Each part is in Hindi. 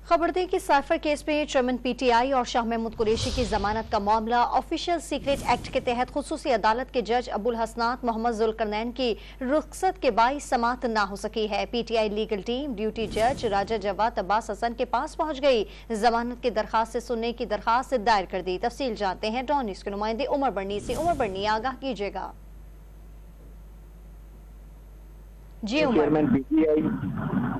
खबर दें कि साइफर केस में चेयरमैन पीटीआई और शाह महमूद कुरैशी की जमानत का मामला ऑफिशियल सीक्रेट एक्ट के तहत खुसूसी अदालत के जज अबुल हसनात मोहम्मद जुल्करनैन की रुखसत के बाइस समाअत न हो सकी है। पीटीआई लीगल टीम ड्यूटी जज राजा जवाद अब्बास हसन के पास पहुंच गई। जमानत की दरखास्त सुनने की दरखास्त दायर कर दी। तफसील जानते हैं डॉन न्यूज़ के नुमाइंदे उमर बर्नी से। उमर बर्नी, आगाह कीजिएगा। जी चेयरमैन पीटीआई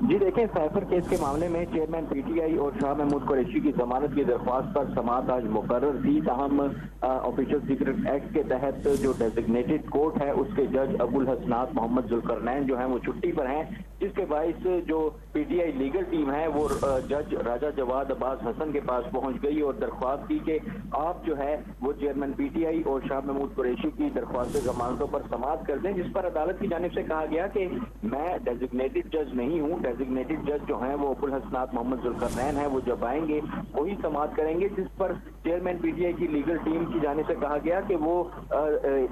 जी देखें, साइफर केस के मामले में चेयरमैन पीटीआई और शाह महमूद कुरैशी की जमानत की दरख्वास्त पर समाअत आज मुकर्रर थी। ताहम ऑफिशियल सीक्रेट एक्ट के तहत जो डेजिग्नेटेड कोर्ट है उसके जज अबुल हसनात मोहम्मद जुल्करनैन जो है वो छुट्टी पर हैं, जिसके बाइस जो पीटीआई लीगल टीम है वो जज राजा जवाद अब्बास हसन के पास पहुंच गई और दरख्वास्त की कि आप जो है वो चेयरमैन पीटीआई और शाह महमूद कुरैशी की दरख्वास्त जमानतों पर समाअत कर दें, जिस पर अदालत की जानिब से कहा गया कि मैं डेजिग्नेटेड जज नहीं हूँ। डेजिग्नेटेड जज जो हैं वो अबुल हसनात मोहम्मद जुल्करनैन है, वो जब आएंगे वही समाअत करेंगे। जिस पर चेयरमैन पीटीआई की लीगल टीम की जानिब से कहा गया कि वो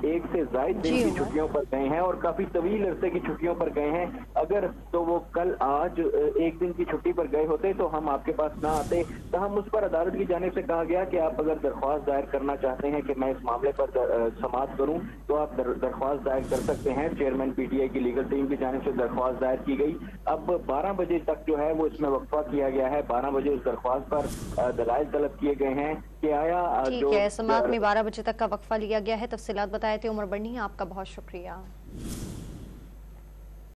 एक से ज्यादा दिन की छुट्टियों पर गए हैं और काफी तवील अरसे की छुट्टियों पर गए हैं। अगर तो वो कल आज एक दिन की छुट्टी पर गए होते तो हम आपके पास ना आते। तो हम उस पर अदालत की जानिब से कहा गया कि आप अगर दरख्वास्त दायर करना चाहते हैं कि मैं इस मामले पर समाअत करूं तो आप दरख्वास्त दायर कर सकते हैं। चेयरमैन पीटीआई की लीगल टीम की जानिब से दरख्वास्त दायर की गई। अब 12 बजे तक जो है वो इसमें वक्फा किया गया है। 12 बजे उस दरख्वास्त पर दलाइल तलब किए गए हैं कि आया ठीक है। समाअत में 12 बजे तक का वक्फा लिया गया है। तफसीलात बताए थे उमर बर्नी, आपका बहुत शुक्रिया।